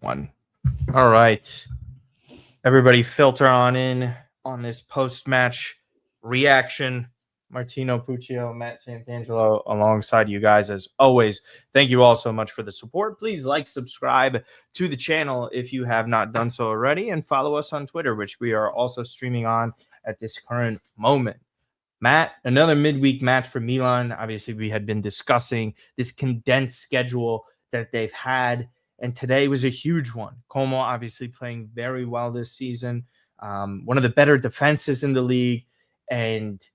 One. All right. Everybody filter on in on this post-match reaction. Martino Puccio, Matt Santangelo alongside you guys as always. Thank you all so much for the support. Please like, subscribe to the channel if you have not done so already, and follow us on Twitter, which we are also streaming on at this current moment. Matt, another midweek match for Milan. Obviously, we had been discussing this condensed schedule that they've had, and today was a huge one. Como obviously playing very well this season, one of the better defenses in the league, and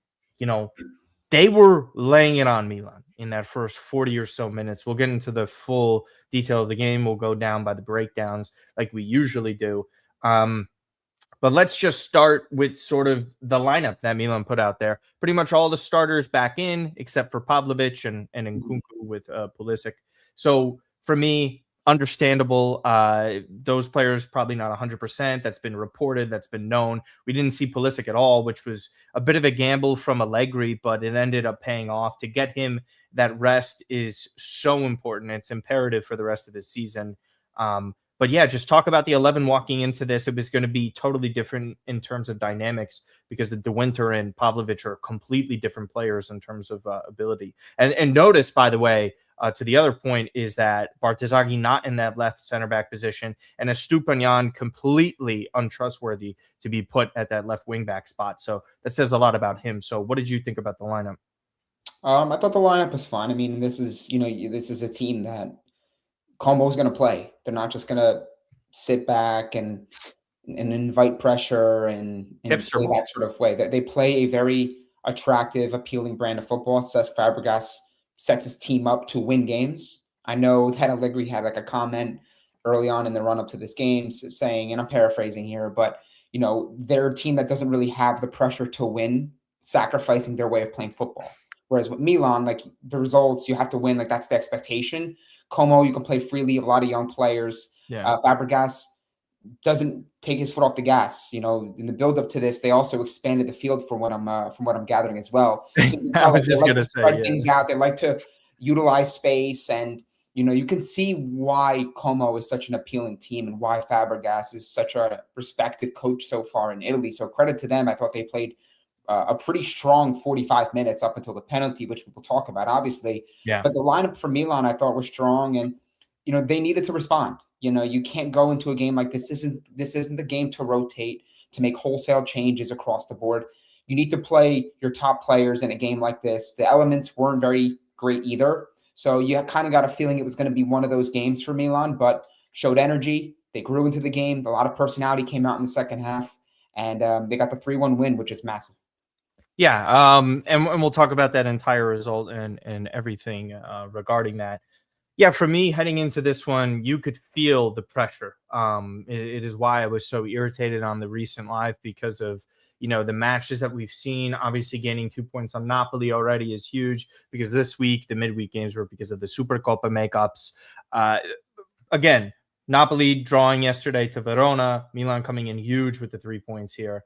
they were laying it on Milan in that first 40 or so minutes. We'll get into the full detail of the game. We'll go down by the breakdowns like we usually do. But let's just start with sort of the lineup that Milan put out there. Pretty much all the starters back in, except for Pavlovic and Nkunku with Pulisic. So for me, understandable. Those players probably not 100%. That's been reported. That's been known. We didn't see Pulisic at all, which was a bit of a gamble from Allegri, but it ended up paying off. To get him that rest is so important. It's imperative for the rest of his season. But yeah, just talk about the 11 walking into this. It was going to be totally different in terms of dynamics because De Winter and Pavlovic are completely different players in terms of ability. And notice, by the way, to the other point, is that Bartesaghi not in that left center back position, and Estupiñán completely untrustworthy to be put at that left wing back spot. So that says a lot about him. So what did you think about the lineup? I thought the lineup was fine. I mean, this is a team that Como's going to play. They're not just going to sit back and invite pressure and play that sort of way. They play a very attractive, appealing brand of football. Cesc Fabregas sets his team up to win games. I know that Allegri had like a comment early on in the run-up to this game saying, and I'm paraphrasing here, but they're a team that doesn't really have the pressure to win, sacrificing their way of playing football. Whereas with Milan, like the results, you have to win. Like that's the expectation. Como, you can play freely. A lot of young players. Yeah. Fabregas doesn't take his foot off the gas. In the build-up to this, they also expanded the field from what I'm gathering as well. So I was just gonna say, spread things out. They like to utilize space, and you can see why Como is such an appealing team and why Fabregas is such a respected coach so far in Italy. So credit to them. I thought they played a pretty strong 45 minutes up until the penalty, which we'll talk about, obviously. Yeah. But the lineup for Milan, I thought, was strong, and they needed to respond. You can't go into a game like this. This isn't the game to rotate, to make wholesale changes across the board. You need to play your top players in a game like this. The elements weren't very great either, so you kind of got a feeling it was going to be one of those games for Milan. But showed energy. They grew into the game. A lot of personality came out in the second half, and they got the 3-1 win, which is massive. Yeah, and we'll talk about that entire result and everything regarding that. Yeah, for me, heading into this one, you could feel the pressure. It is why I was so irritated on the recent live because of the matches that we've seen. Obviously, gaining 2 points on Napoli already is huge because this week the midweek games were because of the Supercoppa makeups. Again, Napoli drawing yesterday to Verona, Milan coming in huge with the 3 points here.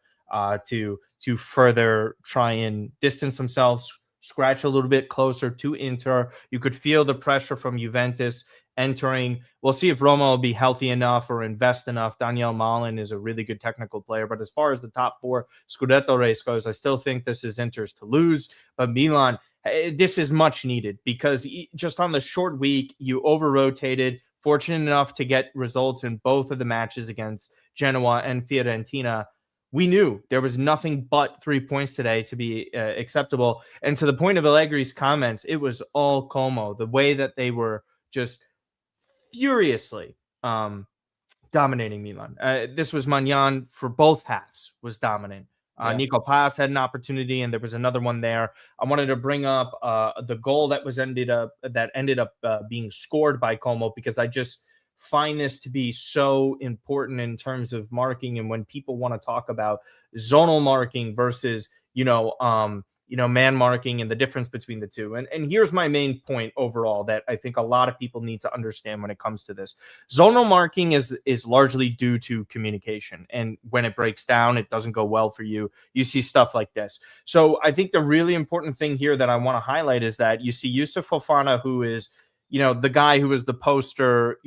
To further try and distance themselves, scratch a little bit closer to Inter. You could feel the pressure from Juventus entering. We'll see if Roma will be healthy enough or invest enough. Daniel Malin is a really good technical player, but as far as the top 4 Scudetto race goes, I still think this is Inter's to lose. But Milan, this is much needed because just on the short week, you over-rotated, fortunate enough to get results in both of the matches against Genoa and Fiorentina. We knew there was nothing but 3 points today to be acceptable. And to the point of Allegri's comments, it was all Como. The way that they were just furiously dominating Milan. This was Maignan for both halves was dominant. Nico Paz had an opportunity, and there was another one there. I wanted to bring up the goal that ended up being scored by Como because I just find this to be so important in terms of marking, and when people want to talk about zonal marking versus man marking and the difference between the two. And here's my main point overall that I think a lot of people need to understand when it comes to this. Zonal marking is largely due to communication, and when it breaks down, it doesn't go well for you. You see stuff like this. So I think the really important thing here that I want to highlight is that you see Yusuf Fofana, who is the guy who was the poster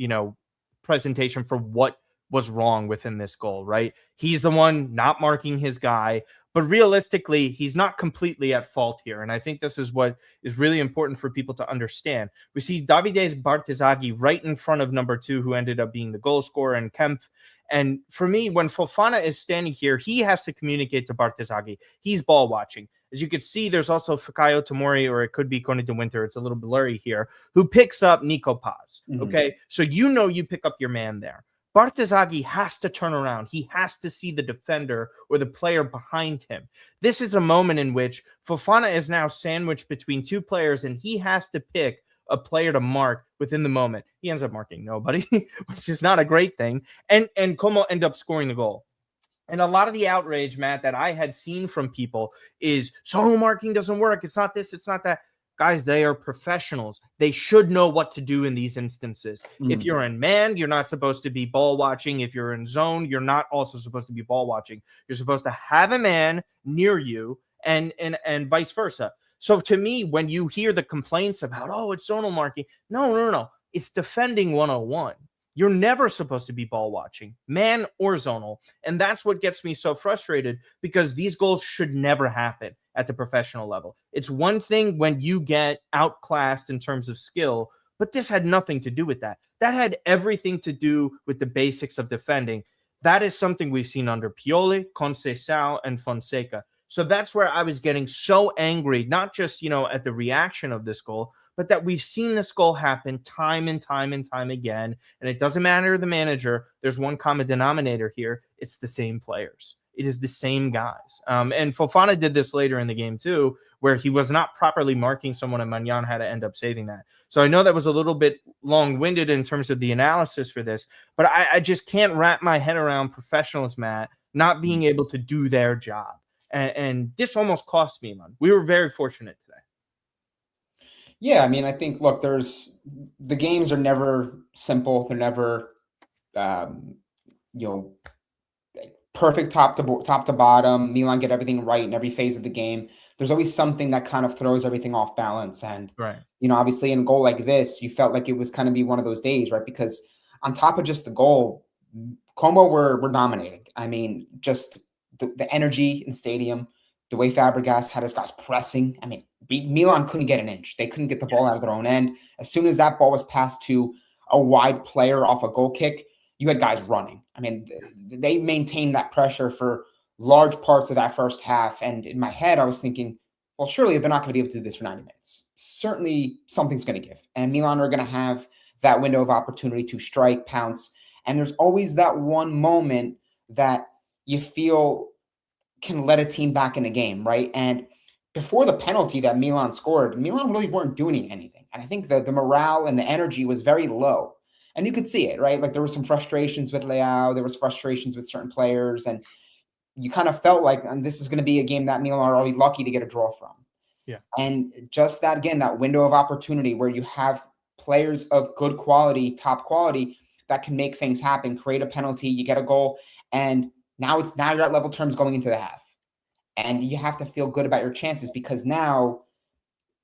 presentation for what was wrong within this goal, right? He's the one not marking his guy, but realistically, he's not completely at fault here. And I think this is what is really important for people to understand. We see Davide Bartesaghi right in front of number 2, who ended up being the goal scorer, and Kempf. And for me, when Fofana is standing here, he has to communicate to Bartesaghi. He's ball watching. As you can see, there's also Fikayo Tomori, or it could be Coney de Winter. It's a little blurry here, who picks up Nico Paz. Okay. So you pick up your man there. Bartesaghi has to turn around. He has to see the defender or the player behind him. This is a moment in which Fofana is now sandwiched between 2 players, and he has to pick a player to mark within the moment. He ends up marking nobody, which is not a great thing. And Como end up scoring the goal. And a lot of the outrage, Matt, that I had seen from people is zonal marking doesn't work. It's not this, it's not that. Guys, they are professionals. They should know what to do in these instances. If you're in man, you're not supposed to be ball watching. If you're in zone, you're not also supposed to be ball watching. You're supposed to have a man near you and vice versa. So to me, when you hear the complaints about, oh, it's zonal marking, no. It's defending 101. You're never supposed to be ball watching, man or zonal. And that's what gets me so frustrated, because these goals should never happen at the professional level. It's one thing when you get outclassed in terms of skill, but this had nothing to do with that. That had everything to do with the basics of defending. That is something we've seen under Pioli, Conceição, and Fonseca. So that's where I was getting so angry, not just, at the reaction of this goal, but that we've seen this goal happen time and time and time again. And it doesn't matter the manager. There's one common denominator here. It's the same players. It is the same guys. And Fofana did this later in the game too, where he was not properly marking someone, and Maignan had to end up saving that. So I know that was a little bit long-winded in terms of the analysis for this, but I just can't wrap my head around professionals, Matt, not being able to do their job. And this almost cost me, man. We were very fortunate today. Yeah, I mean, I think, look, the games are never simple. They're never, perfect top to bottom. Milan get everything right in every phase of the game. There's always something that kind of throws everything off balance. And, right, obviously in a goal like this, you felt like it was kind of be one of those days, right? Because on top of just the goal, Como were dominating. I mean, just the energy in the stadium, the way Fabregas had his guys pressing. I mean, Milan couldn't get an inch. They couldn't get the ball out of their own end. As soon as that ball was passed to a wide player off a goal kick, you had guys running. I mean, they maintained that pressure for large parts of that first half. And in my head, I was thinking, well, surely they're not going to be able to do this for 90 minutes. Certainly something's going to give. And Milan are going to have that window of opportunity to strike, pounce. And there's always that one moment that you feel can let a team back in the game, right? And before the penalty that Milan scored, Milan really weren't doing anything. And I think the morale and the energy was very low. And you could see it, right? Like there were some frustrations with Leao. There was frustrations with certain players. And you kind of felt like this is going to be a game that Milan are already lucky to get a draw from. Yeah. And just that, again, that window of opportunity where you have players of good quality, top quality, that can make things happen, create a penalty, you get a goal. And now you're at level terms going into the half. And you have to feel good about your chances, because now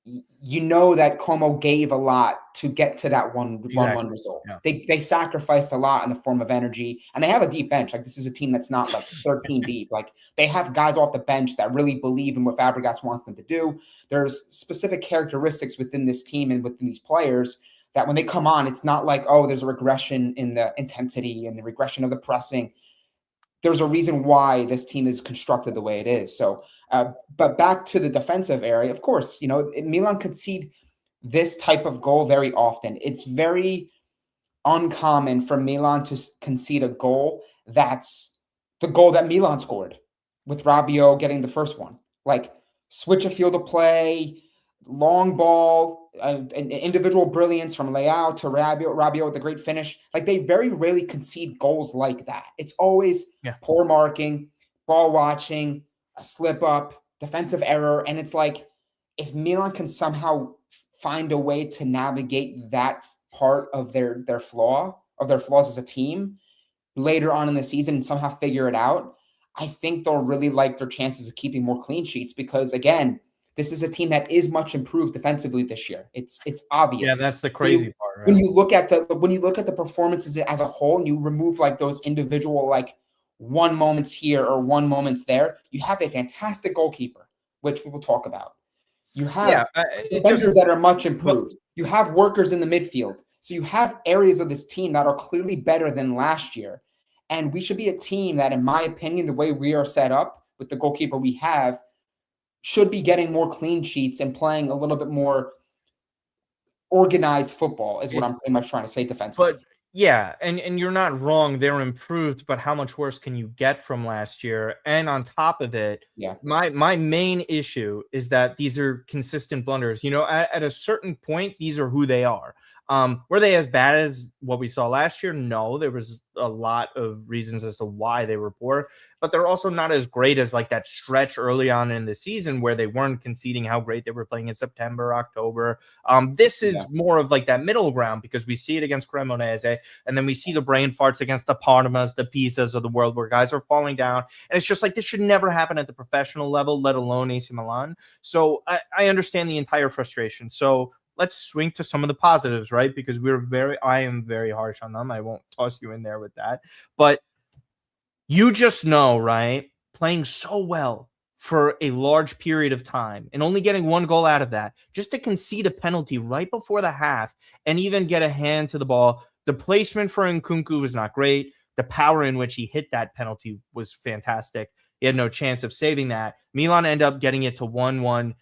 you know that Como gave a lot to get to that 1-1 result. Yeah. They sacrificed a lot in the form of energy, and they have a deep bench. Like, this is a team that's not like 13 deep. Like, they have guys off the bench that really believe in what Fabregas wants them to do. There's specific characteristics within this team and within these players that when they come on, it's not like, oh, there's a regression in the intensity and the regression of the pressing. There's a reason why this team is constructed the way it is. So, but back to the defensive area, of course, Milan concede this type of goal very often. It's very uncommon for Milan to concede a goal that's the goal that Milan scored, with Rabiot getting the first one. Like, switch a field of play, long ball, an individual brilliance from Leao to Rabiot with a great finish. Like, they very rarely concede goals like that. It's always poor marking, ball watching, a slip up, defensive error. And it's like, if Milan can somehow find a way to navigate that part of their flaws as a team later on in the season and somehow figure it out, I think they'll really like their chances of keeping more clean sheets, because, again, This is a team that is much improved defensively this year. It's Yeah, obvious. that's the crazy part, right? When you look at the performances as a whole, and you remove like those individual like one moments here or one moments there, you have a fantastic goalkeeper, which we will talk about. You have defenders that are much improved. You have workers in the midfield. So you have areas of this team that are clearly better than last year. And we should be a team that, in my opinion, the way we are set up with the goalkeeper we have, should be getting more clean sheets and playing a little bit more organized football is what I'm pretty much trying to say defensively. But yeah, and you're not wrong. They're improved, but how much worse can you get from last year? And on top of it, my main issue is that these are consistent blunders. At a certain point, these are who they are. Were they as bad as what we saw last year? No, there was a lot of reasons as to why they were poor, but they're also not as great as like that stretch early on in the season where they weren't conceding how great they were playing in September, October. This is more of like that middle ground because we see it against Cremonese, and then we see the brain farts against the Parmas, the Pisas of the world where guys are falling down. And it's just like this should never happen at the professional level, let alone AC Milan. So I understand the entire frustration. So let's swing to some of the positives, right? Because I am very harsh on them. I won't toss you in there with that. But you just know, right? Playing so well for a large period of time and only getting one goal out of that, just to concede a penalty right before the half and even get a hand to the ball. The placement for Nkunku was not great. The power in which he hit that penalty was fantastic. He had no chance of saving that. Milan ended up getting it to 1-1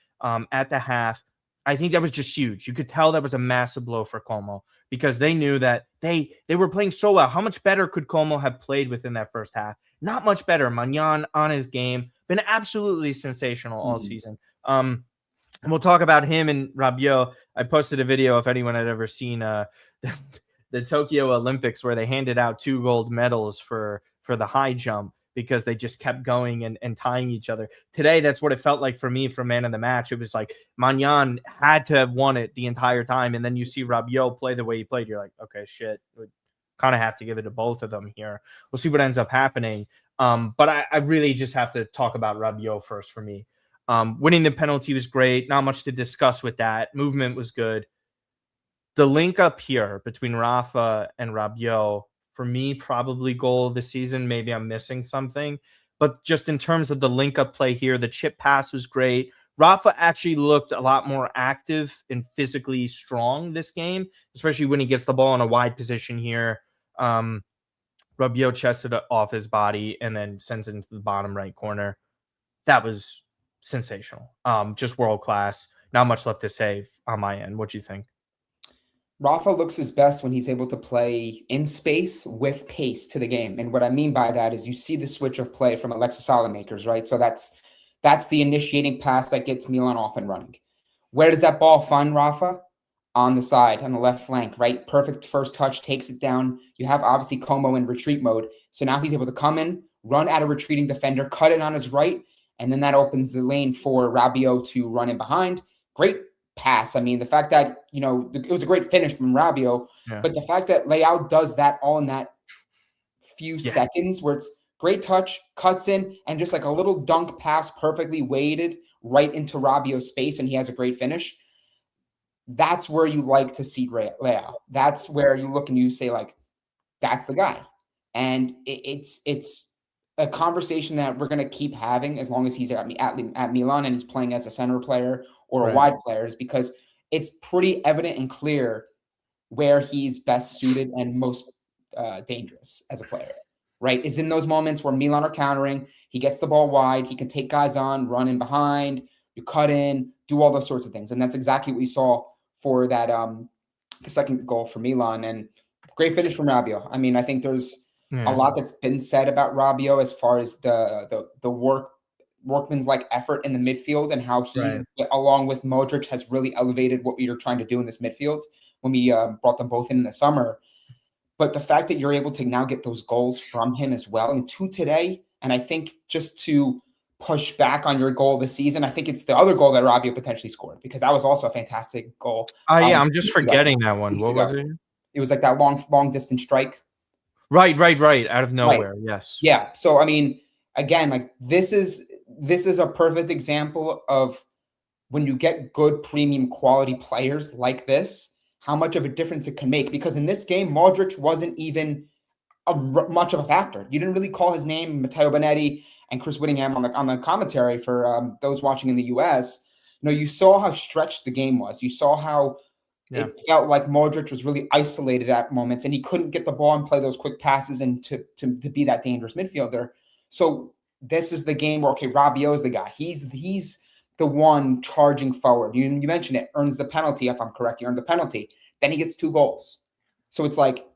at the half. I think that was just huge. You could tell that was a massive blow for Como because they knew that they were playing so well. How much better could Como have played within that first half? Not much better. Maignan on his game, been absolutely sensational all season. And we'll talk about him and Rabiot. I posted a video if anyone had ever seen the Tokyo Olympics where they handed out 2 gold medals for the high jump because they just kept going and tying each other. Today, that's what it felt like for me for man of the match. It was like Maignan had to have won it the entire time. And then you see Rabiot play the way he played. You're like, okay, shit. We kind of have to give it to both of them here. We'll see what ends up happening. But I really just have to talk about Rabiot first for me. Winning the penalty was great. Not much to discuss with that. Movement was good. The link up here between Rafa and Rabiot, for me, probably goal of the season. Maybe I'm missing something. But just in terms of the link up play here, the chip pass was great. Rafa actually looked a lot more active and physically strong this game, especially when he gets the ball in a wide position here. Rabiot chested it off his body and then sends it into the bottom right corner. That was sensational. Just world class. Not much left to say on my end. What do you think? Rafa looks his best when he's able to play in space with pace to the game. And what I mean by that is you see the switch of play from Alexis Salamakers, right? So that's the initiating pass that gets Milan off and running. Where does that ball find Rafa? On the side, on the left flank, right? Perfect first touch, takes it down. You have obviously Como in retreat mode. So now he's able to come in, run at a retreating defender, cut it on his right, and then that opens the lane for Rabiot to run in behind. Great pass. I mean, the fact that, it was a great finish from Rabiot, but the fact that Leao does that all in that few seconds where it's great touch, cuts in, and just like a little dunk pass perfectly weighted right into Rabiot's space, and he has a great finish. That's where you like to see Leao. That's where you look and you say, like, that's the guy. And it's a conversation that we're going to keep having as long as he's at Milan and he's playing as a center player or a wide player, is because it's pretty evident and clear where he's best suited and most dangerous as a player, right? Is in those moments where Milan are countering, he gets the ball wide, he can take guys on, run in behind, you cut in, do all those sorts of things. And that's exactly what we saw for that the second goal for Milan. And great finish from Rabiot. I mean, I think there's a lot that's been said about Rabiot as far as the workman's like effort in the midfield and how he, along with Modric, has really elevated what we are trying to do in this midfield when we brought them both in the summer. But the fact that you're able to now get those goals from him as well, and 2 today, and I think just to push back on your goal this season, I think it's the other goal that Rabiot potentially scored, because that was also a fantastic goal. I'm just forgetting that one. What was it? It was like that long distance strike. Right. Out of nowhere. Right. Yes. Yeah. So, I mean, again, like this is a perfect example of when you get good premium quality players like this, how much of a difference it can make. Because in this game, Modric wasn't even much of a factor. You didn't really call his name. Matteo Bonetti and Chris Whittingham on the commentary for those watching in the US. You saw how stretched the game was. You saw how it felt like Modric was really isolated at moments, and he couldn't get the ball and play those quick passes and to be that dangerous midfielder. So this is the game where, okay, Rabiot is the guy. He's the one charging forward. You mentioned it, earns the penalty, if I'm correct. He earned the penalty. Then he gets 2 goals. So it's like,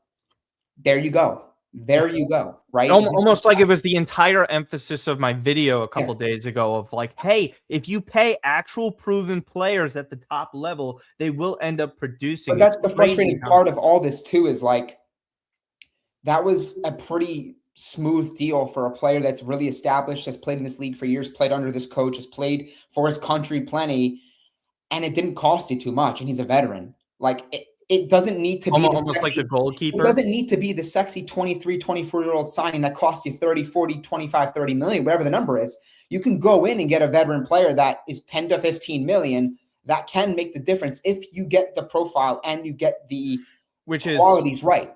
there you go. There you go, right? Almost like it was the entire emphasis of my video a couple days ago of like, hey, if you pay actual proven players at the top level, they will end up producing. But that's the frustrating part of all this too, is like, that was a pretty smooth deal for a player that's really established, has played in this league for years, played under this coach, has played for his country plenty, and it didn't cost you too much, and he's a veteran. Like, it doesn't need to be almost like the goalkeeper. It doesn't need to be the sexy 23, 24-year-old signing that cost you 30, 40, 25, 30 million, whatever the number is. You can go in and get a veteran player that is 10 to 15 million that can make the difference if you get the profile and you get the qualities right.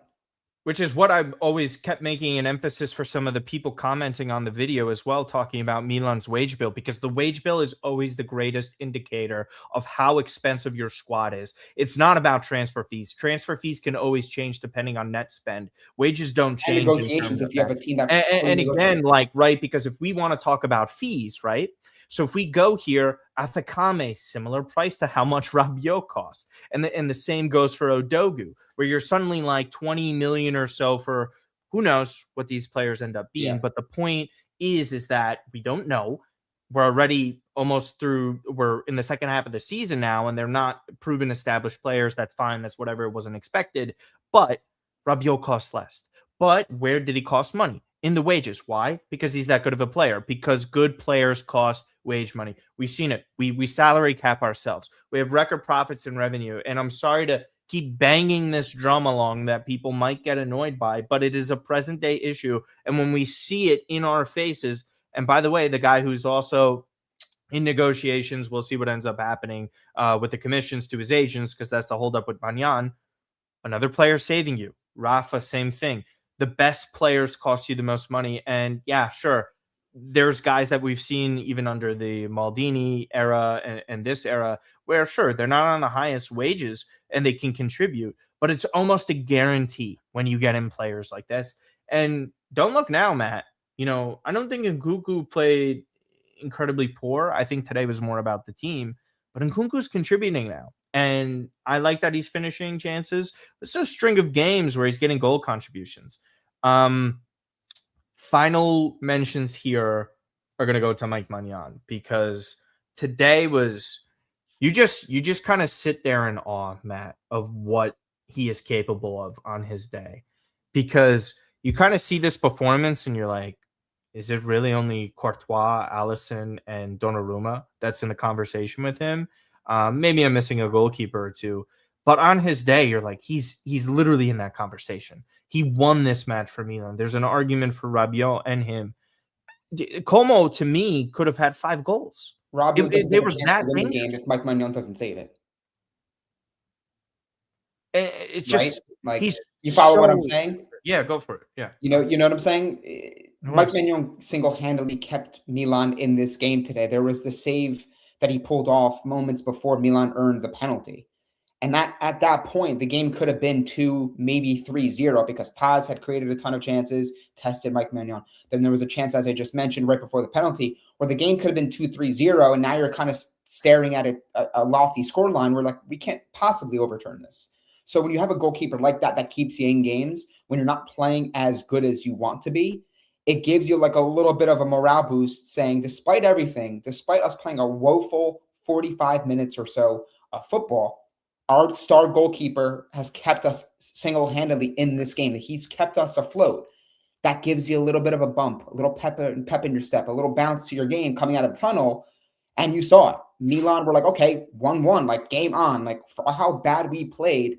Which is what I've always kept making an emphasis for some of the people commenting on the video as well, talking about Milan's wage bill, because the wage bill is always the greatest indicator of how expensive your squad is. It's not about transfer fees. Transfer fees can always change depending on net spend. Wages don't change. And negotiations if you have a team that... And again, like, right, because if we want to talk about fees, right? So if we go here, Athakame, similar price to how much Rabiot costs. And the same goes for Odogu, where you're suddenly like 20 million or so for who knows what these players end up being. Yeah. But the point is that we don't know. We're already almost through. We're in the second half of the season now, and they're not proven established players. That's fine. That's whatever wasn't expected. But Rabiot costs less. But where did he cost money? In the wages. Why? Because he's that good of a player. Because good players cost wage money. We've seen it. We salary cap ourselves. We have record profits and revenue. And I'm sorry to keep banging this drum along that people might get annoyed by, but it is a present day issue. And when we see it in our faces, and by the way, the guy who's also in negotiations, we'll see what ends up happening with the commissions to his agents, because that's the holdup with Maignan. Another player saving you. Rafa, same thing. The best players cost you the most money. And yeah, sure, there's guys that we've seen even under the Maldini era and this era where, sure, they're not on the highest wages and they can contribute, but it's almost a guarantee when you get in players like this. And don't look now, Matt. I don't think Nkunku played incredibly poor. I think today was more about the team, but Nkunku's contributing now. And I like that he's finishing chances. It's a string of games where he's getting goal contributions. Final mentions here are going to go to Maignan, because today was, you just kind of sit there in awe, Matt, of what he is capable of on his day, because you kind of see this performance and you're like, is it really only Courtois, Alisson, and Donnarumma that's in the conversation with him? Maybe I'm missing a goalkeeper or two, but on his day, you're like, he's literally in that conversation. He won this match for Milan. There's an argument for Rabiot and him. Como, to me, could have had 5 goals. Rabiot they were that win the game if Maignan doesn't save it. It's just right? Like, you follow what I'm saying? Yeah, go for it. Yeah, you know what I'm saying. Maignan single-handedly kept Milan in this game today. There was the save that he pulled off moments before Milan earned the penalty. And that at that point, the game could have been 2, maybe 3-0, because Paz had created a ton of chances, tested Maignan. Then there was a chance, as I just mentioned, right before the penalty, where the game could have been 2-3-0, and now you're kind of staring at a lofty scoreline where, like, we can't possibly overturn this. So when you have a goalkeeper like that keeps you in games, when you're not playing as good as you want to be, it gives you like a little bit of a morale boost, saying, despite everything, despite us playing a woeful 45 minutes or so of football, our star goalkeeper has kept us single-handedly in this game. He's kept us afloat. That gives you a little bit of a bump, a little pep in your step, a little bounce to your game coming out of the tunnel. And you saw it. Milan were like, okay, 1-1, like, game on. Like, for how bad we played,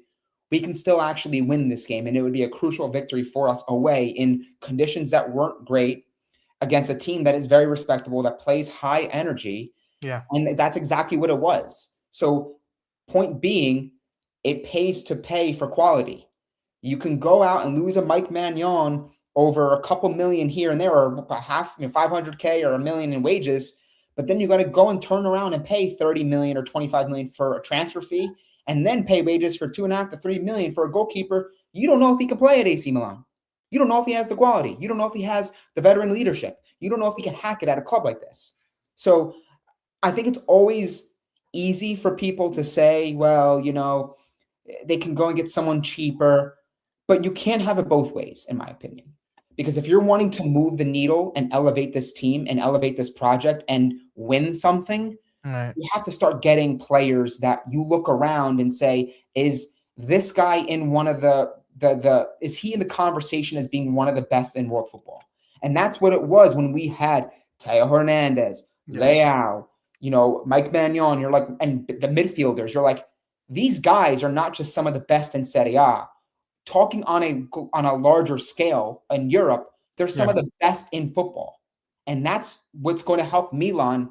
we can still actually win this game. And it would be a crucial victory for us away in conditions that weren't great, against a team that is very respectable, that plays high energy. Yeah. And that's exactly what it was. So point being, it pays to pay for quality. You can go out and lose a Mike Maignan over a couple million here and there, or a half, 500K or $1 million in wages, but then you got to go and turn around and pay 30 million or 25 million for a transfer fee, and then pay wages for 2.5 to 3 million for a goalkeeper. You don't know if he can play at AC Milan. You don't know if he has the quality. You don't know if he has the veteran leadership. You don't know if he can hack it at a club like this. So I think it's always easy for people to say, well, they can go and get someone cheaper, but you can't have it both ways, in my opinion. Because if you're wanting to move the needle and elevate this team and elevate this project and win something, Right. you have to start getting players that you look around and say, is this guy in one of is he in the conversation as being one of the best in world football? And that's what it was when we had Teo Hernandez, Leao, Mike Maignan. You're like, and the midfielders, you're like, these guys are not just some of the best in Serie A. Talking on a larger scale in Europe, they're some of the best in football. And that's what's going to help Milan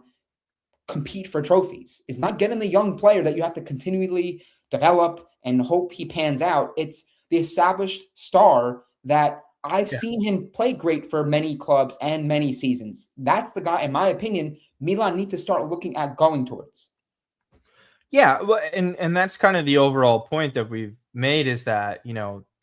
compete for trophies. It's not getting the young player that you have to continually develop and hope he pans out. It's the established star that I've seen him play great for many clubs and many seasons. That's the guy, in my opinion, Milan need to start looking at going towards. Yeah, well, and that's kind of the overall point that we've made, is that,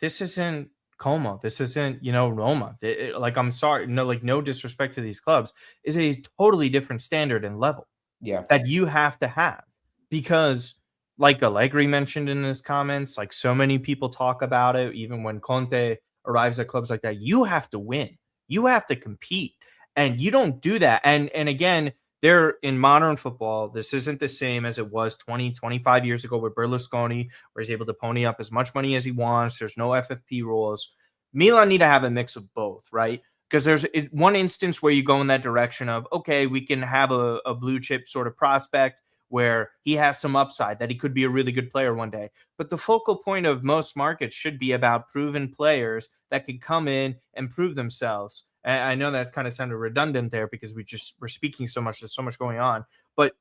this isn't Como, this isn't, Roma. Like, I'm sorry, no disrespect to these clubs, is a totally different standard and level Yeah. that you have to have, because, like Allegri mentioned in his comments, like so many people talk about it, even when Conte arrives at clubs like that, you have to win, you have to compete, and you don't do that. And again, they're in modern football. This isn't the same as it was 20, 25 years ago with Berlusconi, where he's able to pony up as much money as he wants. There's no FFP rules. Milan need to have a mix of both, right? Because there's one instance where you go in that direction of, okay, we can have a blue chip sort of prospect where he has some upside, that he could be a really good player one day. But the focal point of most markets should be about proven players that could come in and prove themselves. And I know that kind of sounded redundant there because we're speaking so much, there's so much going on. But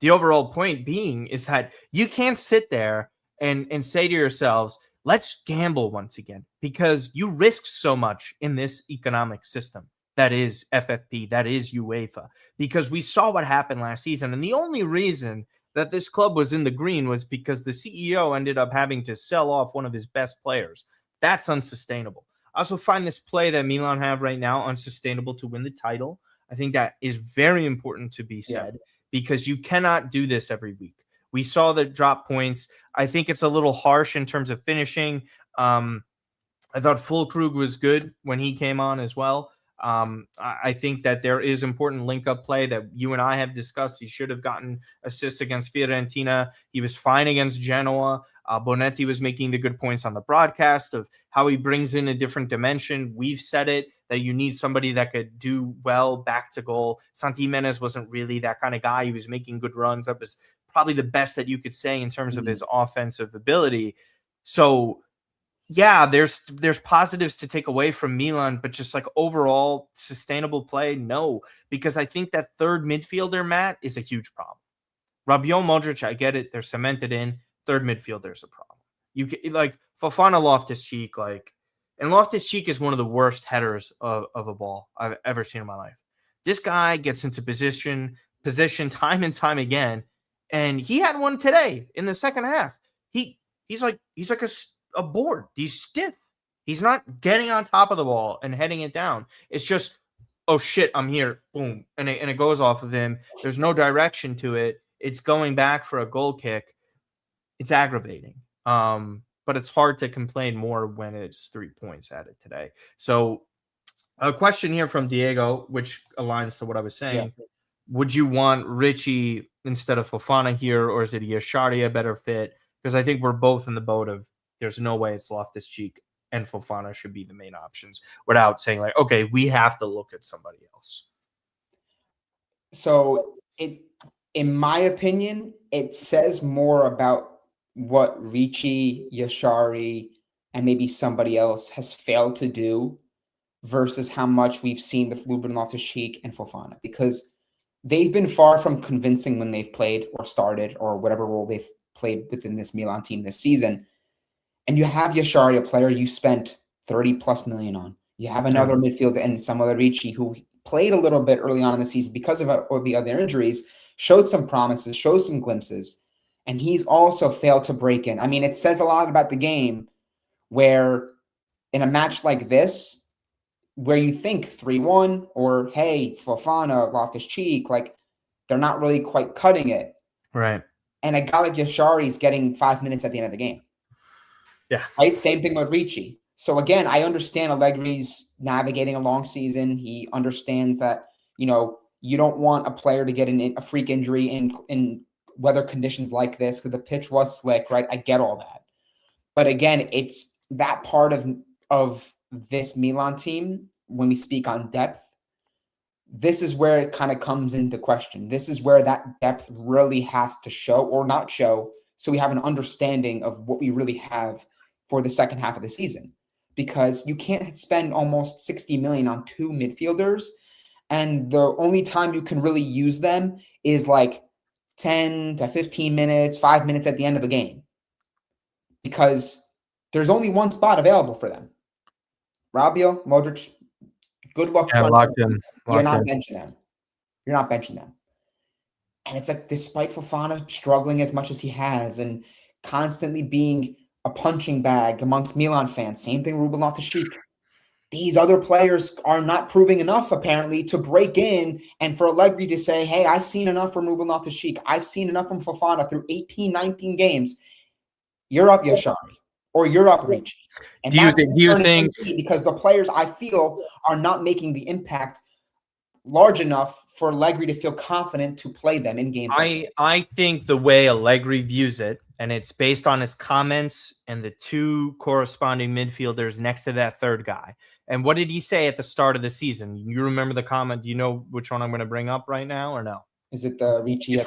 the overall point being is that you can't sit there and say to yourselves, let's gamble once again, because you risk so much in this economic system that is FFP, that is UEFA, because we saw what happened last season. And the only reason that this club was in the green was because the CEO ended up having to sell off one of his best players. That's unsustainable. I also find this play that Milan have right now unsustainable to win the title. I think that is very important to be said, because you cannot do this every week. We saw the drop points. I think it's a little harsh in terms of finishing. I thought Fulkrug was good when he came on as well. I think that there is important link-up play that you and I have discussed. He should have gotten assists against Fiorentina. He was fine against Genoa. Bonetti was making the good points on the broadcast of how he brings in a different dimension. We've said it, that you need somebody that could do well back to goal. Santi Jimenez wasn't really that kind of guy. He was making good runs. That was probably the best that you could say in terms of his offensive ability. So, yeah, there's positives to take away from Milan, but just like overall sustainable play, no. Because I think that third midfielder, Matt, is a huge problem. Rabiot, Modric, I get it. They're cemented in. Third midfielder is a problem. You can, like, Fofana, Loftus-Cheek, and Loftus-Cheek is one of the worst headers of a ball I've ever seen in my life. This guy gets into position time and time again, and he had one today in the second half. He's like a board. He's stiff. He's not getting on top of the ball and heading it down. It's just, oh shit, I'm here, boom, and it goes off of him. There's no direction to it. It's going back for a goal kick. It's aggravating. But it's hard to complain more when it's 3 points added today. So a question here from Diego, which aligns to what I was saying. Yeah. Would you want Richie instead of Fofana here, or is it Yashari a better fit? Because I think we're both in the boat of there's no way it's Loftus-Cheek and Fofana should be the main options, without saying like, okay, we have to look at somebody else. So in my opinion, it says more about what Ricci, Yashari, and maybe somebody else has failed to do versus how much we've seen with Ruben Loftus-Cheek and Fofana. Because they've been far from convincing when they've played or started or whatever role they've played within this Milan team this season. And you have Yashari, a player you spent 30 plus million on. You have another midfielder and some other Ricci who played a little bit early on in the season because of all the other injuries, showed some promises, showed some glimpses, and he's also failed to break in. I mean, it says a lot about the game where in a match like this, where you think 3-1 or, hey, Fofana, Loftus-Cheek, like they're not really quite cutting it. Right. And a guy like Yashari is getting 5 minutes at the end of the game. Yeah. Right? Same thing with Ricci. So again, I understand Allegri's navigating a long season. He understands that, you know, you don't want a player to get a freak injury in weather conditions like this because the pitch was slick, right? I get all that. But again, it's that part of this Milan team, when we speak on depth, this is where it kind of comes into question. This is where that depth really has to show or not show, so we have an understanding of what we really have for the second half of the season. Because you can't spend almost 60 million on two midfielders, and the only time you can really use them is like 10 to 15 minutes, 5 minutes at the end of a game. Because there's only one spot available for them. Rabiot, Modric, good luck. Yeah, locked in. You're not benching them. You're not benching them. And it's like, despite Fofana struggling as much as he has and constantly being a punching bag amongst Milan fans, same thing Ruben Loftus-Cheek, these other players are not proving enough, apparently, to break in and for Allegri to say, hey, I've seen enough from Ruben Loftus-Cheek. I've seen enough from Fofana through 18, 19 games. You're up, Yashari, or you're up, Ricci. And do you think because the players, I feel, are not making the impact large enough for Allegri to feel confident to play them in games. I think the way Allegri views it, and it's based on his comments and the two corresponding midfielders next to that third guy. And what did he say at the start of the season? You remember the comment? Do you know which one I'm going to bring up right now or no? Is it the Ricci?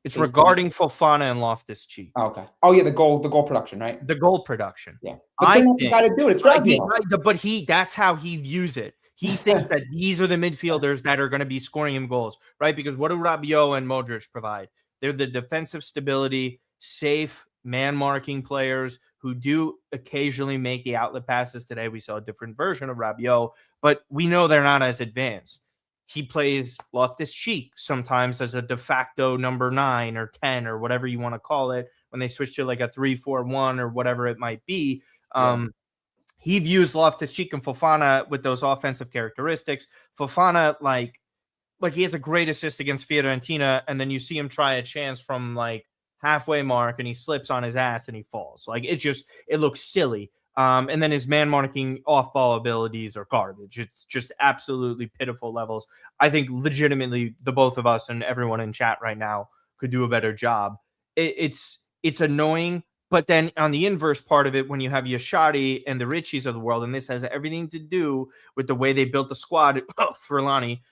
It's regarding Fofana and Loftus-Cheek. Oh, okay. Oh yeah, the goal production, right? The goal production. Yeah. But then you got to do it. It's Rabiot. But that's how he views it. He thinks that these are the midfielders that are going to be scoring him goals, right? Because what do Rabiot and Modric provide? They're the defensive stability, safe man-marking players who do occasionally make the outlet passes. Today we saw a different version of Rabiot, but we know they're not as advanced. He plays Loftus-Cheek sometimes as a de facto number 9 or 10 or whatever you want to call it when they switch to like a 3-4-1 or whatever it might be. He views Loftus-Cheek and Fofana with those offensive characteristics. Fofana, like he has a great assist against Fiorentina, and then you see him try a chance from like halfway mark, and he slips on his ass and he falls. Like it looks silly. And then his man-marking off-ball abilities are garbage. It's just absolutely pitiful levels. I think legitimately the both of us and everyone in chat right now could do a better job. It's annoying, but then on the inverse part of it, when you have Yashari and the Ricci's of the world, and this has everything to do with the way they built the squad for Lani,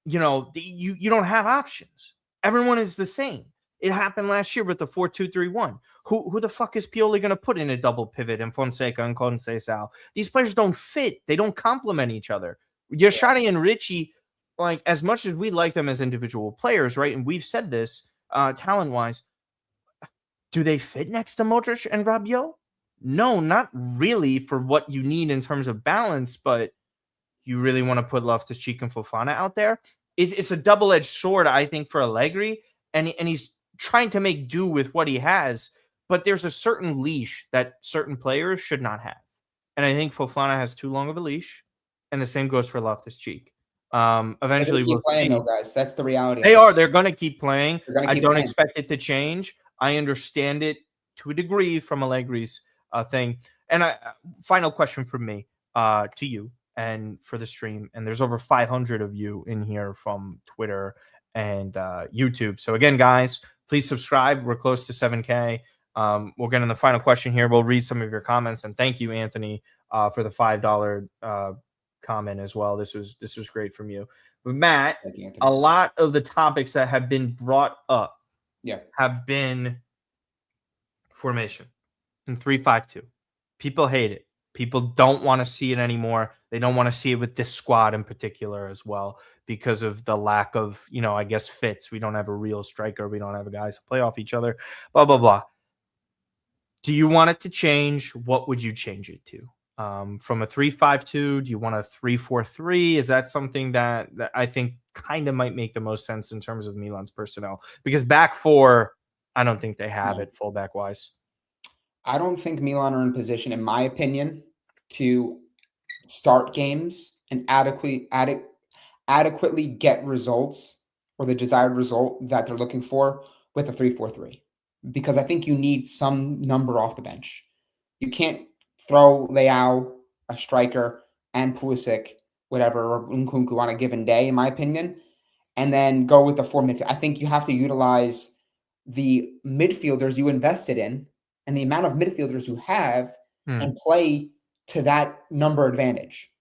you don't have options. Everyone is the same. It happened last year with the 4-2-3-1. Who the fuck is Pioli going to put in a double pivot in Fonseca and Conceição? These players don't fit. They don't complement each other. Yashari and Ricci, like as much as we like them as individual players, right? And we've said this talent-wise, do they fit next to Modric and Rabiot? No, not really for what you need in terms of balance, but you really want to put Loftus-Cheek and Fofana out there? It's a double-edged sword, I think, for Allegri, and he's trying to make do with what he has, but there's a certain leash that certain players should not have. And I think Fofana has too long of a leash, and the same goes for Loftus-Cheek. Eventually we'll see. Though, guys. That's the reality. They're going to keep playing. I don't expect it to change. I understand it to a degree from Allegri's thing. And final question from me to you and for the stream. And there's over 500 of you in here from Twitter and YouTube. So again, guys, please subscribe. We're close to 7K. We'll get in the final question here. We'll read some of your comments. And thank you, Anthony, for the $5 comment as well. This was great from you. But Matt, a lot of the topics that have been brought up have been formation in 3-5-2. People hate it. People don't want to see it anymore. They don't want to see it with this squad in particular as well because of the lack of, I guess, fits. We don't have a real striker. We don't have guys to play off each other, blah, blah, blah. Do you want it to change? What would you change it to? From a 3-5-2, do you want a 3-4-3? Is that something that I think kind of might make the most sense in terms of Milan's personnel? Because back four, I don't think they have it fullback wise. I don't think Milan are in position, in my opinion, to start games and adequately get results or the desired result that they're looking for with a 3-4-3. Because I think you need some number off the bench. You can't throw Leao, a striker, and Pulisic, whatever, or Nkunku on a given day, in my opinion, and then go with the 4 midfield. I think you have to utilize the midfielders you invested in and the amount of midfielders you have and play to that number advantage.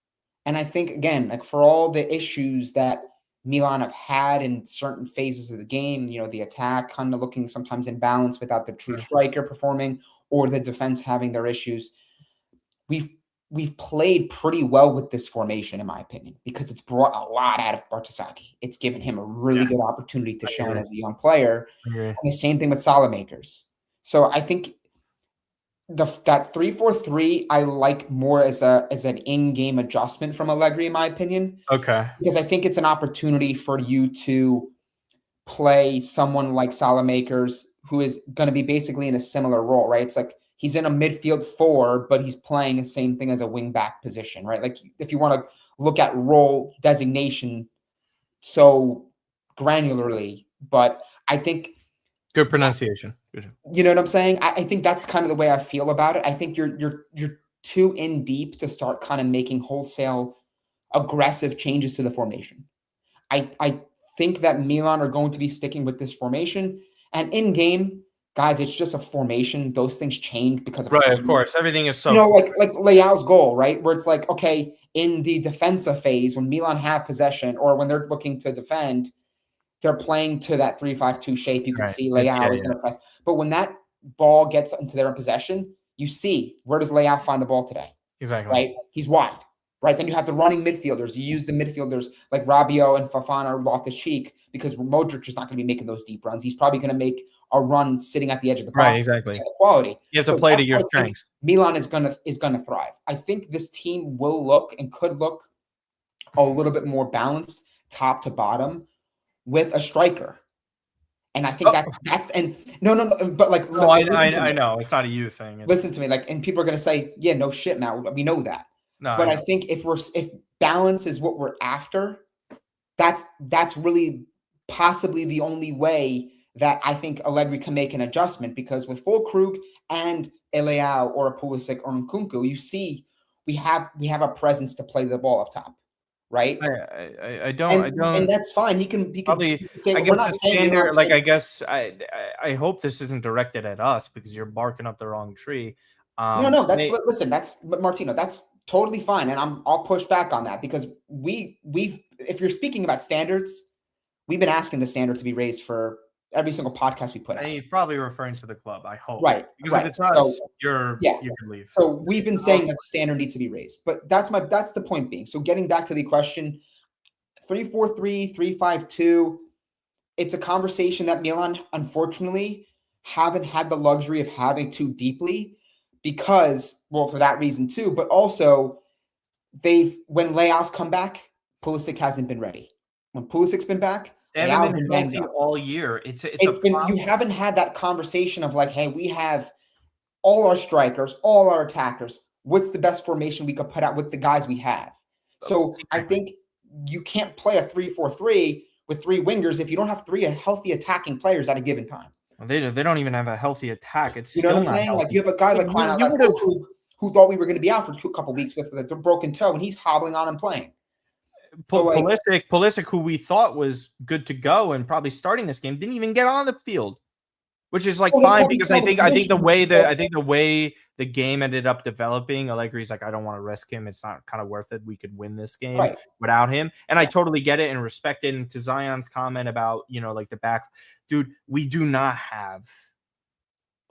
And I think, again, like for all the issues that Milan have had in certain phases of the game, the attack kind of looking sometimes in balance without the true striker performing or the defense having their issues. We've played pretty well with this formation, in my opinion, because it's brought a lot out of Bartasaki. It's given him a really good opportunity to shine as a young player. And the same thing with Salamakers. So I think that 3-4-3 I like more as an in-game adjustment from Allegri, in my opinion. Okay. Because I think it's an opportunity for you to play someone like Salamakers, who is going to be basically in a similar role, right? It's like he's in a midfield 4, but he's playing the same thing as a wing-back position, right? Like if you want to look at role designation so granularly, but I think good pronunciation. You know what I'm saying? I think that's kind of the way I feel about it. I think you're too in deep to start kind of making wholesale aggressive changes to the formation. I think that Milan are going to be sticking with this formation, and in game, guys, it's just a formation. Those things change because of of course. Everything is so like Leao's goal, right? Where it's like, okay, in the defensive phase, when Milan have possession or when they're looking to defend, they're playing to that 3-5-2 shape. You can see Leao is going to press. But when that ball gets into their possession, you see, where does Leao find the ball today? Exactly. Right? He's wide. Right? Then you have the running midfielders. You use the midfielders like Rabiot and Fofana or Loftus-Cheek because Modric is not going to be making those deep runs. He's probably going to make a run sitting at the edge of the box. Right, exactly. The quality. You have to play to your strengths. Milan is gonna thrive. I think this team will look and could look a little bit more balanced top to bottom with a striker. And I think that's and no, but like I know it's not a you thing. Listen to me, like, and people are gonna say, yeah, no shit, Matt. We know that. No, but I think if balance is what we're after, that's really possibly the only way that I think Allegri can make an adjustment, because with Füllkrug and a Leao or a Pulisic or Nkunku, you see we have a presence to play the ball up top. Right? I don't, and that's fine. He can probably say, I guess the standard, like, I guess I hope this isn't directed at us because you're barking up the wrong tree. No, listen, that's Martino, that's totally fine. And I'll push back on that because we've if you're speaking about standards, we've been asking the standard to be raised for every single podcast we put out. You're probably referring to the club, I hope. Right. Because if it's us, you can leave. So we've been saying that the standard needs to be raised. But that's the point being. So getting back to the question, 3-4-3, 3-5-2, it's a conversation that Milan, unfortunately, haven't had the luxury of having too deeply because, well, for that reason too, but also when Leao's come back, Pulisic hasn't been ready. When Pulisic's been back, they haven't been healthy all year. You haven't had that conversation of like, hey, we have all our strikers, all our attackers. What's the best formation we could put out with the guys we have? So I think you can't play a 3-4-3 with 3 wingers if you don't have 3 healthy attacking players at a given time. Well, they don't even have a healthy attack. It's what I'm saying? Like you have a guy like who thought we were going to be out for a couple of weeks with a broken toe, and he's hobbling on and playing. Pulisic, who we thought was good to go and probably starting this game, didn't even get on the field, which is fine because I think the way the game ended up developing, Allegri's like, I don't want to risk him. It's not kind of worth it. We could win this game without him, and I totally get it and respect it. And to Zion's comment about like the back, dude, we do not have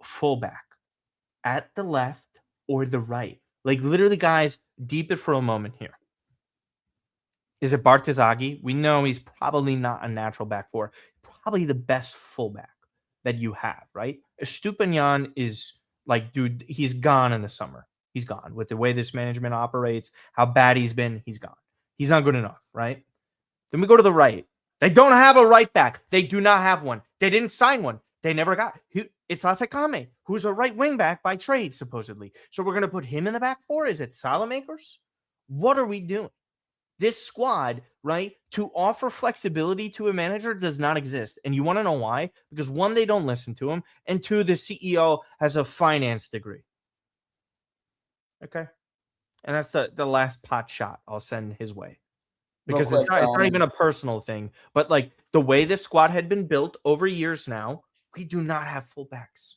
fullback at the left or the right. Like, literally, guys, deep it for a moment here. Is it Bartizagi? We know he's probably not a natural back four. Probably the best fullback that you have, right? Estupinian is like, dude, he's gone in the summer. He's gone. With the way this management operates, how bad he's been, he's gone. He's not good enough, right? Then we go to the right. They don't have a right back. They do not have one. They didn't sign one. They never got. It's Atakame, who's a right wing back by trade, supposedly. So we're going to put him in the back four? Is it Salamakers? What are we doing? This squad, right, to offer flexibility to a manager does not exist. And you want to know why? Because one, they don't listen to him. And two, the CEO has a finance degree. Okay. And that's the last pot shot I'll send his way. Because it's not even a personal thing. But like the way this squad had been built over years now, we do not have fullbacks.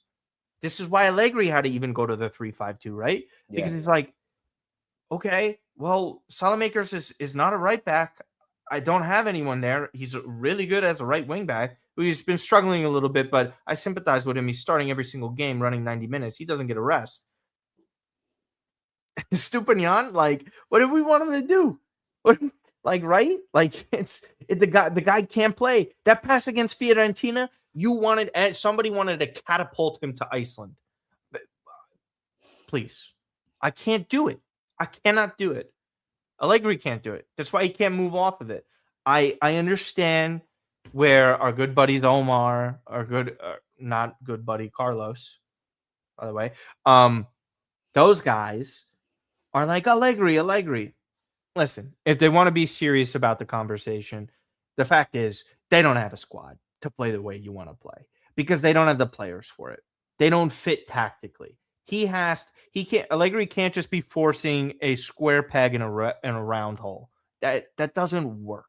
This is why Allegri had to even go to the 3-5-2, right? Because it's like, okay, well, Salamakers is not a right back. I don't have anyone there. He's really good as a right wing back. He's been struggling a little bit, but I sympathize with him. He's starting every single game, running 90 minutes. He doesn't get a rest. Stupinian, like, what do we want him to do? What, like, right? Like, the guy can't play. That pass against Fiorentina, somebody wanted to catapult him to Iceland. But, please, I can't do it. I cannot do it. Allegri can't do it. That's why he can't move off of it. I understand where our good buddies Omar, not good buddy Carlos, by the way, those guys are like Allegri. Listen, if they want to be serious about the conversation, the fact is they don't have a squad to play the way you want to play because they don't have the players for it. They don't fit tactically. Allegri can't just be forcing a square peg in a round hole. That doesn't work.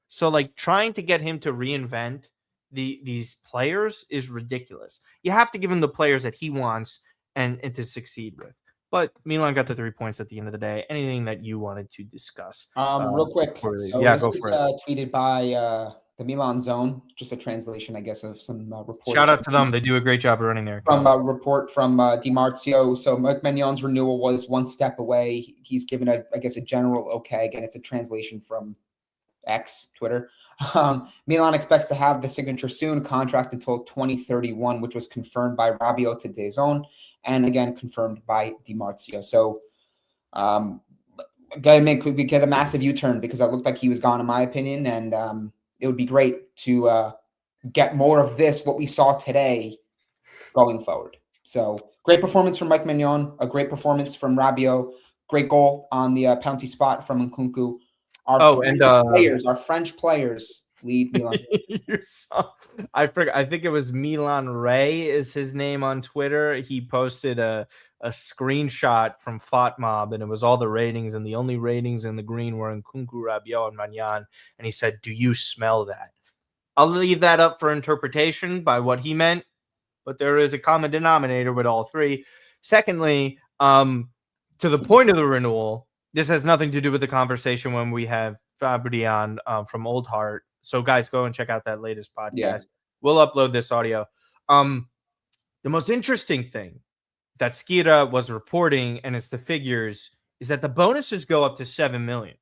So like trying to get him to reinvent these players is ridiculous. You have to give him the players that he wants and to succeed with. But Milan got the 3 points at the end of the day. Anything that you wanted to discuss? Real quick. Go for it. Tweeted by the Milan Zone, just a translation, I guess, of some reports. Shout out to them. They do a great job of running there. From a report from Di Marzio. So Maignan's renewal was one step away. He's given a general okay. Again, it's a translation from X, Twitter. Milan expects to have the signature soon, contract until 2031, which was confirmed by Rabiot to DAZN, and again confirmed by Di Marzio. So we get a massive U-turn because it looked like he was gone, in my opinion, and it would be great to get more of this, what we saw today, going forward. So great performance from Maignan, a great performance from Rabiot, great goal on the penalty spot from Nkunku. Our French players lead Milan. I forgot. I think it was Milan Ray is his name on Twitter. He posted a screenshot from FotMob, and it was all the ratings, and the only ratings in the green were Nkunku, Rabiot, and Maignan. And he said, "Do you smell that?" I'll leave that up for interpretation by what he meant, but there is a common denominator with all three. Secondly, to the point of the renewal, this has nothing to do with the conversation when we have Fabrian from Old Heart. So, guys, go and check out that latest podcast. Yeah. We'll upload this audio. The most interesting thing that Skira was reporting, and it's the figures, is that the bonuses go up to $7 million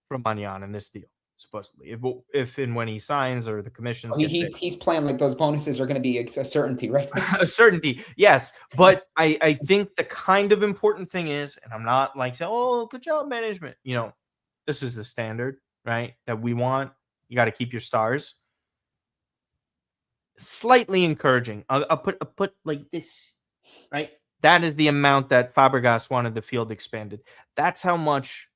from Maignan in this deal, supposedly, if and when he signs or the commissions. He's playing like those bonuses are going to be a certainty, right? A certainty, yes. But I think the kind of important thing is, and I'm not like saying, "Oh, good job, management." This is the standard, right? That we want. You got to keep your stars. Slightly encouraging. I'll put like this, right? That is the amount that Fabregas wanted the field expanded. That's how much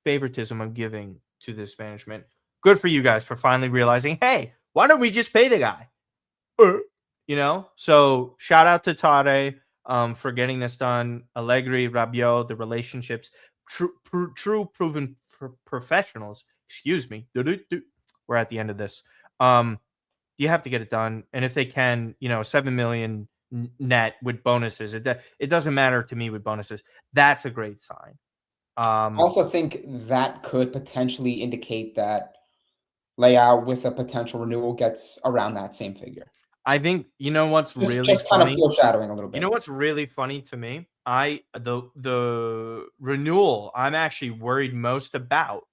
favoritism I'm giving to this management. Good for you guys for finally realizing, hey, why don't we just pay the guy? So shout out to Tade for getting this done. Allegri, Rabiot, the relationships, true proven professionals. Excuse me. We're at the end of this. You have to get it done. And if they can, $7 million net with bonuses, it doesn't matter to me with bonuses. That's a great sign. I also think that could potentially indicate that Leao with a potential renewal gets around that same figure. I think you know what's really Just kind of funny. foreshadowing a little You bit. know what's really funny to me? The renewal I'm actually worried most about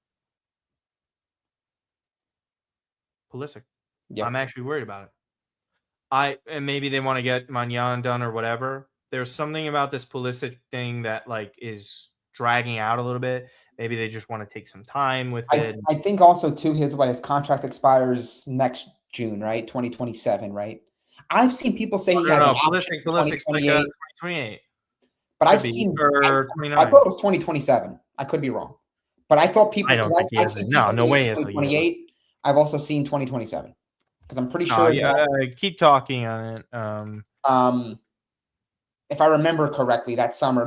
Pulisic. I'm Yep. actually worried about it. And maybe they want to get Maignan done or whatever. There's something about this Pulisic thing that like is dragging out a little bit. Maybe they just want to take some time with it. I think also too his contract expires next June, right? 2027, right? I've seen people say he No, has no, an no. option for Pulisic's like 2028, 2028. but I've Should be seen or I 29. thought it was 2027. I could be wrong. But I thought I people don't because think he I've has it. seen No, people no say way it's he has a year left. 2028. I've also seen 2027 because I'm pretty Oh, sure yeah, that keep talking on it. if I remember correctly, that summer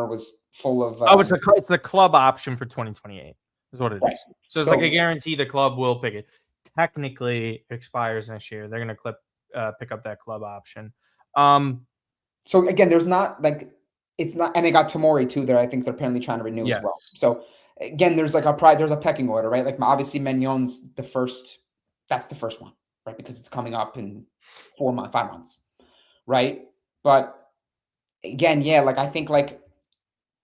was full of It's the club option for 2028 is what it right. is. So it's like a guarantee the club will pick it. Technically expires next year. They're gonna pick up that club option. So again, there's not like it's not, and they got Tomori too. That I think they're apparently trying to renew as Yes. well. So again, there's like there's a pecking order, right? Like obviously Magnan's the first. That's the first one, right? Because it's coming up in 5 months, right? But again, yeah, like I think like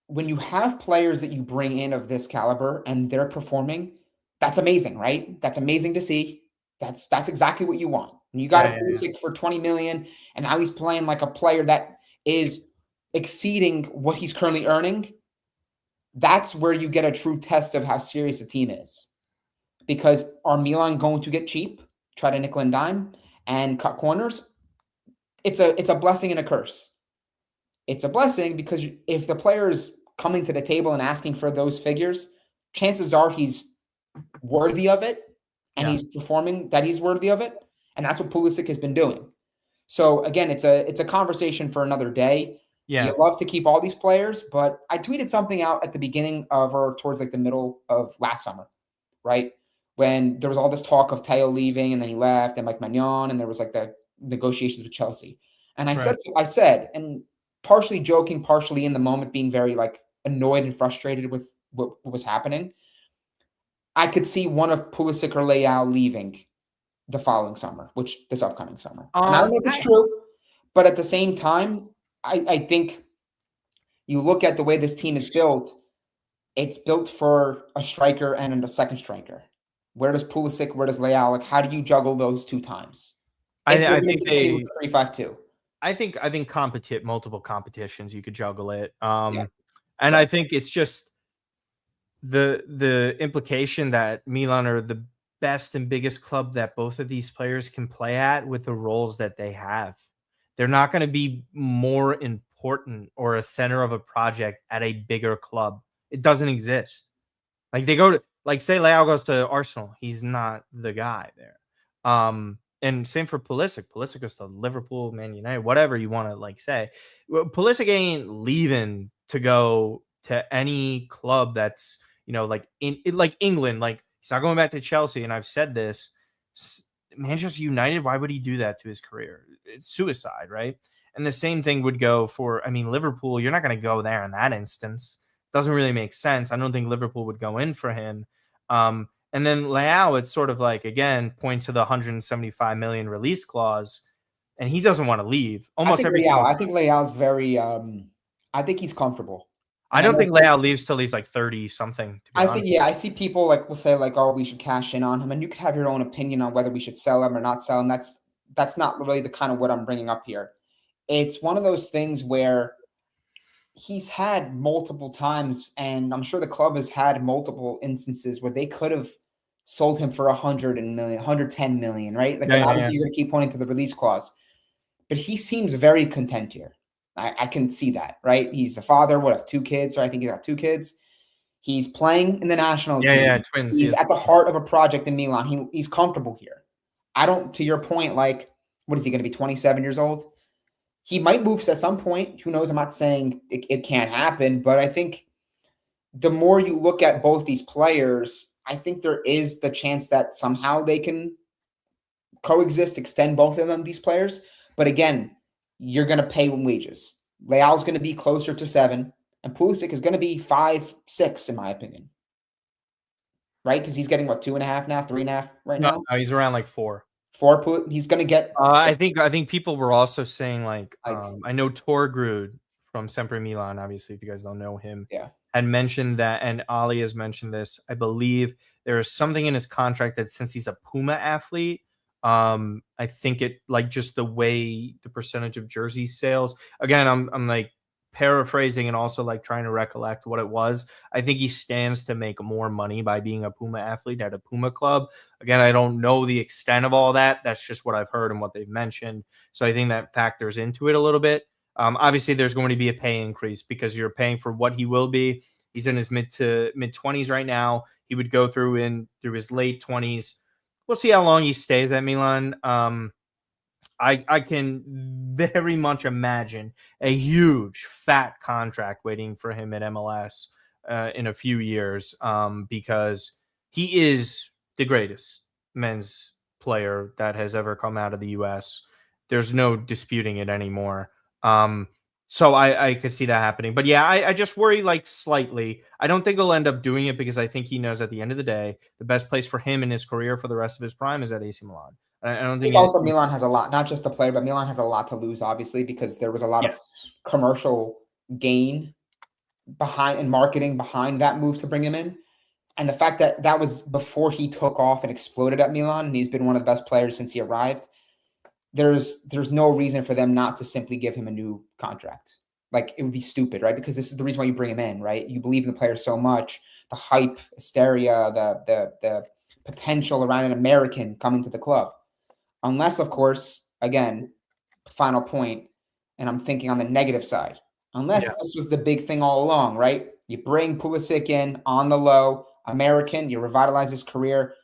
when you have players that you bring in of this caliber and they're performing, that's amazing, right? That's amazing to see. That's exactly what you want. And you got a Pulisic for 20 million, and now he's playing like a player that is exceeding what he's currently earning. That's where you get a true test of how serious a team is. Because are Milan going to get cheap, try to nickel and dime, and cut corners? It's a blessing and a curse. It's a blessing because if the player is coming to the table and asking for those figures, chances are he's worthy of it and he's performing that he's worthy of it. And that's what Pulisic has been doing. So again, it's a conversation for another day. Yeah. You love to keep all these players, but I tweeted something out at the beginning of or towards like the middle of last summer, right? When there was all this talk of Teo leaving and then he left and like Maignan and there was like the negotiations with Chelsea. And I said, and partially joking, partially in the moment being very like annoyed and frustrated with what was happening. I could see one of Pulisic or Leao leaving the following summer, which this upcoming summer. And I don't know if it's true, but at the same time, I think you look at the way this team is built, it's built for a striker and a second striker. Where does Pulisic, where does Leao, like how do you juggle those two times? I think they with the 3-5-2. I think multiple competitions you could juggle it. And Sure. I think it's just the implication that Milan are the best and biggest club that both of these players can play at with the roles that they have. They're not going to be more important or a center of a project at a bigger club. It doesn't exist. Like they go to like say Leao goes to Arsenal, he's not the guy there. And same for Pulisic. Pulisic goes to Liverpool, Man United, whatever you want to like say. Pulisic ain't leaving to go to any club that's like like England. Like he's not going back to Chelsea. And I've said this, Manchester United. Why would he do that to his career? It's suicide, right? And the same thing would go for Liverpool. You're not going to go there in that instance. Doesn't really make sense. I don't think Liverpool would go in for him. And then Leao, it's sort of like, again, point to the 175 million release clause, and he doesn't want to leave. I think Leao's very I think he's comfortable. I don't think Leao leaves till he's like 30 something. I see people like will say like, oh, we should cash in on him, and you could have your own opinion on whether we should sell him or not sell him. That's not really the kind of what I'm bringing up here. It's one of those things where he's had multiple times, and I'm sure the club has had multiple instances where they could have sold him for 100 million, 110 million, right? Like, obviously you're going to keep pointing to the release clause, but he seems very content here. I can see that, right? He's a father, have 2 kids, or I think he's got 2 kids. He's playing in the national team. Yeah, twins. He's at the heart of a project in Milan. He's comfortable here. To your point, like, what is he going to be, 27 years old? He might move at some point. Who knows? I'm not saying it can't happen, but I think the more you look at both these players, I think there is the chance that somehow they can coexist, extend both of them, these players. But again, you're going to pay them wages. Leao's going to be closer to 7, and Pulisic is going to be 5, 6, in my opinion. Right? Because he's getting, 2.5 now, 3.5 right now? No, he's around like 4. He's going to get I 6. think people were also saying like Like, I know Torgrud from Sempre Milan, obviously if you guys don't know him, yeah. had mentioned that, and Ali has mentioned this. I believe there is something in his contract that since he's a Puma athlete, I think it like just the way the percentage of jersey sales. Again, I'm like paraphrasing and also like trying to recollect what it was. I think he stands to make more money by being a Puma athlete at a Puma club. Again, I don't know the extent of all that. That's just what I've heard and what they've mentioned. So I think that factors into it a little bit. Obviously, there's going to be a pay increase because you're paying for what he will be. He's in his mid 20s right now. He would go through his late 20s. We'll see how long he stays at Milan. I can very much imagine a huge fat contract waiting for him at MLS in a few years because he is the greatest men's player that has ever come out of the U.S. There's no disputing it anymore. So I could see that happening. But yeah, I just worry like slightly. I don't think he'll end up doing it because I think he knows at the end of the day, the best place for him in his career for the rest of his prime is at AC Milan. I don't I think think also Milan has a lot, not just the player, but Milan has a lot to lose, obviously, because there was a lot of yes. commercial gain behind and marketing behind that move to bring him in. And the fact that that was before he took off and exploded at Milan, and he's been one of the best players since he arrived, there's no reason for them not to simply give him a new contract. Like, it would be stupid, right? Because this is the reason why you bring him in, right? You believe in the player so much, the hype, hysteria, the potential around an American coming to the club. Unless, of course, again, final point, and I'm thinking on the negative side, unless Yeah. this was the big thing all along, right? You bring Pulisic in on the low, American, you revitalize his career.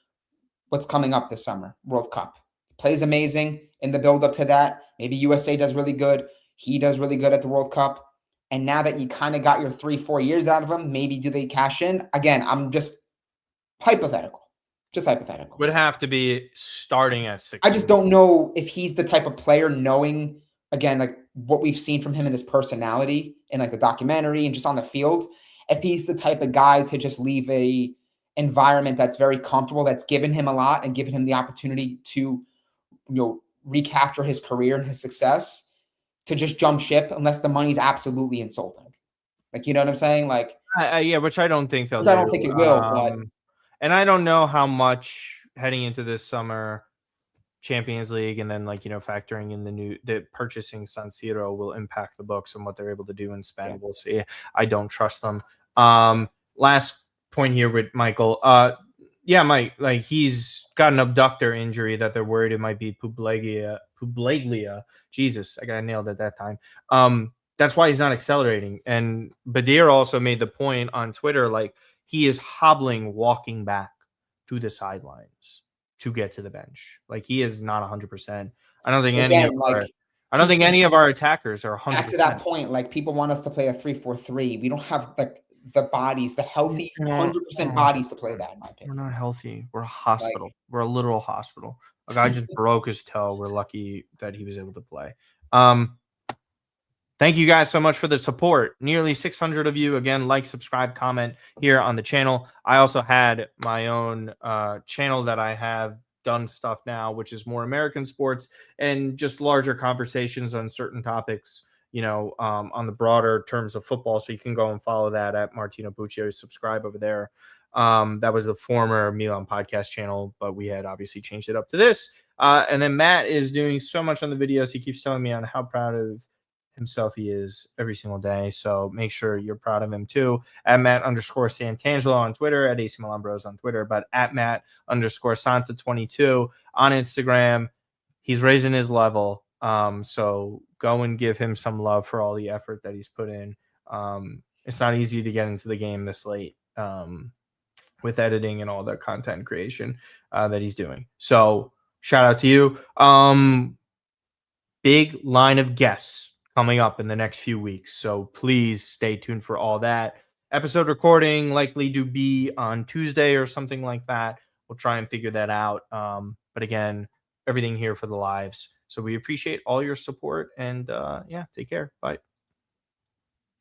What's coming up this summer? World Cup. Plays amazing in the build up to that. Maybe USA does really good. He does really good at the World Cup. And now that you kind of got your 3-4 years out of him, maybe do they cash in? Again, I'm just hypothetical. Just hypothetical. Would have to be starting at 16. I just don't know if he's the type of player, knowing, again, like what we've seen from him and his personality in like the documentary and just on the field, if he's the type of guy to just leave a environment that's very comfortable, that's given him a lot and given him the opportunity to, recapture his career and his success, to just jump ship unless the money's absolutely insulting. Like, you know what I'm saying? Like, yeah, which I don't think they'll which I do. don't think it will, but And I don't know how much heading into this summer Champions League and then factoring in the purchasing San Siro will impact the books and what they're able to do and spend. yeah. We'll see. I don't trust them. Last point here with Michael. Yeah, Mike, like he's got an abductor injury that they're worried it might be Publeglia. Jesus, I got nailed at that time. That's why he's not accelerating. And Badir also made the point on Twitter, like he is hobbling, walking back to the sidelines to get to the bench. Like he is not 100%. I don't think any of our attackers are 100%. Back to that point, like people want us to play a 3-4-3. We don't have like the bodies, the healthy 100% bodies to play that, in my opinion. We're not healthy. We're a hospital. We're a literal hospital. A guy just broke his toe. We're lucky that he was able to play. Thank you guys so much for the support. Nearly 600 of you. Again, like, subscribe, comment here on the channel. I also had my own channel that I have done stuff now, which is more American sports and just larger conversations on certain topics, on the broader terms of football. So you can go and follow that at Martino Puccio. Subscribe over there. That was the former Milan podcast channel, but we had obviously changed it up to this. And then Matt is doing so much on the videos. He keeps telling me on how proud of himself he is every single day. So make sure you're proud of him too. At Matt_Santangelo on Twitter, at AC Milan Bros on Twitter, but at Matt_Santa22 on Instagram. He's raising his level. So go and give him some love for all the effort that he's put in. It's not easy to get into the game this late with editing and all the content creation that he's doing. So shout out to you. Big line of guests coming up in the next few weeks. So please stay tuned for all that. Episode recording likely to be on Tuesday or something like that. We'll try and figure that out. But again, everything here for the lives. So we appreciate all your support and take care. Bye.